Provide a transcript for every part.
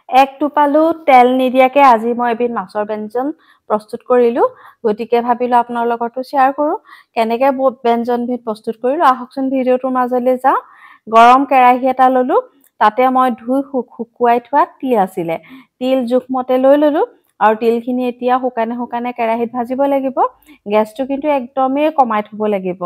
এক টোপালো তেল নিদিয়াকে আজি মই এবিধ মাছৰ ব্যঞ্জন প্ৰস্তুত কৰিলো গতিকে ভাবিলো আপোনাৰ লগতো শ্বেয়াৰ কৰো কেনেকৈ ব্যঞ্জনবিধ প্ৰস্তুত কৰিলো আহকচোন ভিডিওটোৰ মাজলৈ যাওঁ গৰম কেৰাহী এটা ললো তাতে মই ধুই শুকুৱাই থোৱা তিল আছিলে তিল জোখমতে লৈ ললো আৰু তিলখিনি এতিয়া শুকানে কেৰাহীত ভাজিব লাগিব গেছটো কিন্তু একদমেই কমাই থব লাগিব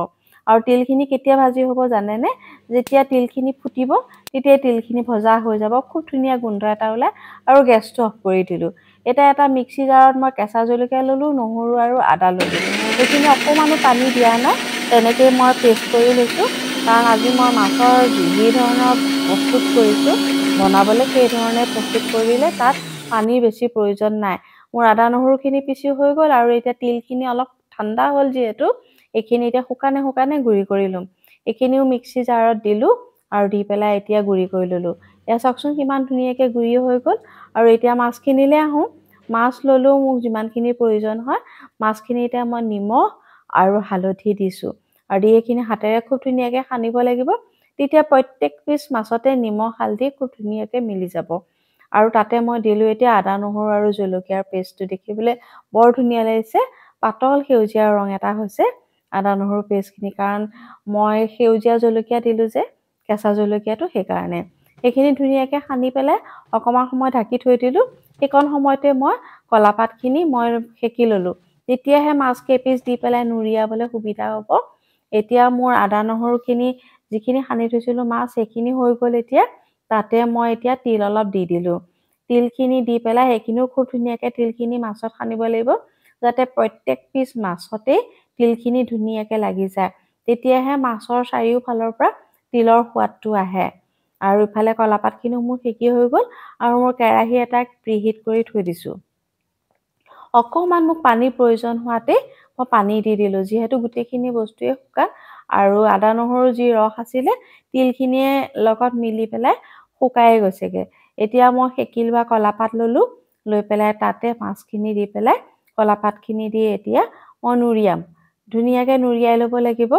আৰু তিলখিনি কেতিয়া ভাজি হ'ব জানেনে যেতিয়া তিলখিনি ফুটিব তেতিয়া তিলখিনি ভজা হৈ যাব খুব ধুনীয়া গোন্ধ এটা ওলাই আৰু গেছটো অফ কৰি দিলো এটা মিক্সি জাৰত মই কেঁচা জলকীয়া ললো নহৰু আৰু আদা ললো এইখিনি অকমানো পানী দিয়া নাই তেনেকৈ মই পেষ্ট কৰি লৈছো কাৰণ আজি মই মাছৰ যি ধৰণৰ প্ৰস্তুত কৰিছো বনাবলৈ সেই ধৰণে প্ৰস্তুত কৰিলে তাত পানীৰ বেছি প্ৰয়োজন নাই মোৰ আদা নহৰুখিনি পিছি হৈ গ'ল আৰু এতিয়া তিলখিনি অলপ ঠাণ্ডা হ'ল যিহেতু এইখিনি এতিয়া শুকানে গুৰি কৰি লম এইখিনিও মিক্সি জাৰত দিলো আৰু দি পেলাই এতিয়া গুৰি কৰি ললো এয়া চাওকচোন কিমান ধুনীয়াকৈ গুৰি হৈ গ'ল আৰু এতিয়া মাছখিনিলে আহো মাছ ললো মোক যিমানখিনি প্ৰয়োজন হয় মাছখিনি এতিয়া মই নিমখ আৰু হালধি দিছো আৰু দি এইখিনি হাতেৰে খুব ধুনীয়াকৈ সানিব লাগিব তেতিয়া প্ৰত্যেক পিছ মাছতে নিমখ হালধি খুব ধুনীয়াকৈ মিলি যাব আৰু তাতে মই দিলো এতিয়া আদা নহৰু আৰু জলকীয়াৰ পেষ্টটো দেখিবলৈ বৰ ধুনীয়া লাগিছে পাতল সেউজীয়া ৰং এটা হৈছে আদা নহৰু পেষ্টখিনি কাৰণ মই সেউজীয়া জলকীয়া দিলো যে কেঁচা জলকীয়াটো সেইকাৰণে এইখিনি ধুনীয়াকৈ সানি পেলাই অকমান সময় ঢাকি থৈ দিলো সেইকণ সময়তে মই কলাপাতখিনি মই সেকি ললো তেতিয়াহে মাছ কেইপিচ দি পেলাই নুৰিয়াবলৈ সুবিধা হ'ব এতিয়া মোৰ আদা নহৰুখিনি যিখিনি সানি থৈছিলো মাছ সেইখিনি হৈ গ'ল এতিয়া তাতে মই এতিয়া তিল অলপ দি দিলো তিলখিনি দি পেলাই সেইখিনিও খুব ধুনীয়াকৈ তিলখিনি মাছত সানিব লাগিব যাতে প্ৰত্যেক পিচ মাছতে তিলখিনি ধুনীয়াকৈ লাগি যায় তেতিয়াহে মাছৰ চাৰিওফালৰ পৰা তিলৰ সোৱাদটো আহে আৰু ইফালে কলাপাতখিনিও মোৰ সেকি হৈ গ'ল আৰু মোৰ কেৰাহী এটাক প্ৰিহিট কৰি থৈ দিছো অকমান মোক পানীৰ প্ৰয়োজন হোৱাতে মই পানী দি দিলো যিহেতু গোটেইখিনি বস্তুৱে শুকান আৰু আদা নহৰু যি ৰস আছিলে তিলখিনিয়ে লগত মিলি পেলাই শুকাই গৈছেগে এতিয়া মই সেকি লোৱা কলাপাত ললো লৈ পেলাই তাতে মাছখিনি দি পেলাই কলাপাতখিনি দি এতিয়া মই নুৰিয়াম ধুনীয়াকৈ নুৰিয়াই ল'ব লাগিব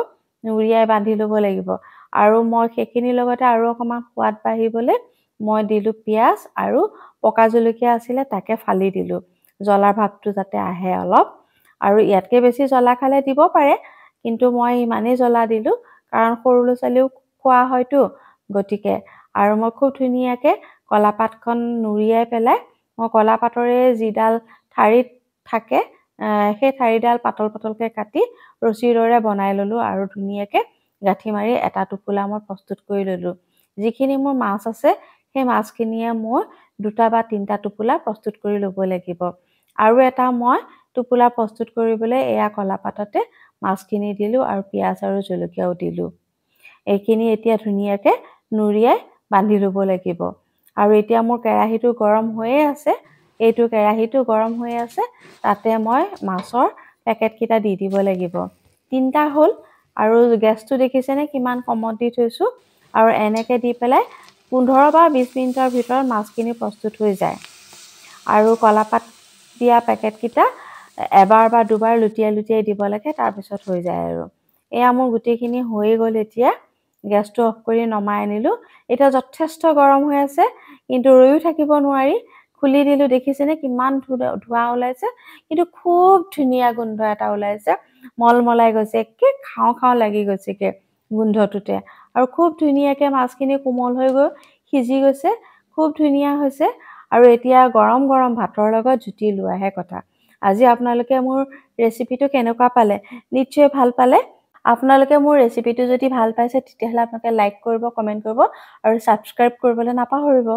নুৰিয়াই বান্ধি ল'ব লাগিব আৰু মই সেইখিনিৰ লগতে আৰু অকমান সোৱাদ বাঢ়িবলৈ মই দিলো পিয়াজ আৰু পকা জলকীয়া আছিলে তাকে ফালি দিলো জ্বলাৰ ভাৱটো যাতে আহে অলপ আৰু ইয়াতকৈ বেছি জ্বলা খালে দিব পাৰে কিন্তু মই ইমানেই জ্বলা দিলো কাৰণ সৰু ল'ৰা ছোৱালীও খোৱা হয়তো গতিকে আৰু মই খুব ধুনীয়াকৈ কলাপাতখন নুৰিয়াই পেলাই মই কলাপাতৰে যিডাল ঠাৰিত থাকে সেই ঠাৰিডাল পাতলকৈ কাটি ৰছীৰ দৰে বনাই ললো আৰু ধুনীয়াকৈ গাঁঠি মাৰি এটা টোপোলা মই প্ৰস্তুত কৰি ললো যিখিনি মোৰ মাছ আছে সেই মাছখিনিয়ে মই দুটা বা তিনিটা টোপোলা প্ৰস্তুত কৰি ল'ব লাগিব আৰু এটা মই টোপোলা প্ৰস্তুত কৰিবলৈ এয়া কলাপাততে মাছখিনি দিলো আৰু পিয়াজ আৰু জলকীয়াও দিলো এইখিনি এতিয়া ধুনীয়াকৈ নুৰিয়াই বান্ধি ল'ব লাগিব আৰু এতিয়া মোৰ কেৰাহীটো গৰম হৈয়ে আছে এইটো কেৰাহীটো গৰম হৈ আছে তাতে মই মাছৰ পেকেটকেইটা দি দিব লাগিব তিনিটা হ'ল আৰু গেছটো দেখিছেনে কিমান কমত দি থৈছো আৰু এনেকৈ দি পেলাই 15 বা 20 মিনিটৰ ভিতৰত মাছখিনি প্ৰস্তুত হৈ যায় আৰু কলাপাত দিয়া পেকেটকেইটা এবাৰ বা দুবাৰ লুটিয়াই দিব লাগে তাৰপিছত হৈ যায় আৰু এয়া মোৰ গোটেইখিনি হৈ গ'ল এতিয়া গেছটো অফ কৰি নমাই আনিলো এতিয়া যথেষ্ট গৰম হৈ আছে কিন্তু ৰৈও থাকিব নোৱাৰি খুলি দিলো দেখিছেনে কিমান ধোঁৱা ওলাইছে কিন্তু খুব ধুনীয়া গোন্ধ এটা ওলাইছে মলমলাই গৈছে একে খাওঁ লাগি গৈছেগে গোন্ধটোতে আৰু খুব ধুনীয়াকৈ মাছখিনি কোমল হৈ গৈ সিজি গৈছে খুব ধুনীয়া হৈছে আৰু এতিয়া গৰম ভাতৰ লগত জুতি লোৱাহে কথা আজি আপোনালোকে মোৰ ৰেচিপিটো কেনেকুৱা পালে নিশ্চয় ভাল পালে আপোনালোকে মোৰ ৰেচিপিটো যদি ভাল পাইছে তেতিয়াহ'লে আপোনালোকে লাইক কৰিব কমেন্ট কৰিব আৰু সাবস্ক্ৰাইব কৰিবলৈ নাপাহৰিব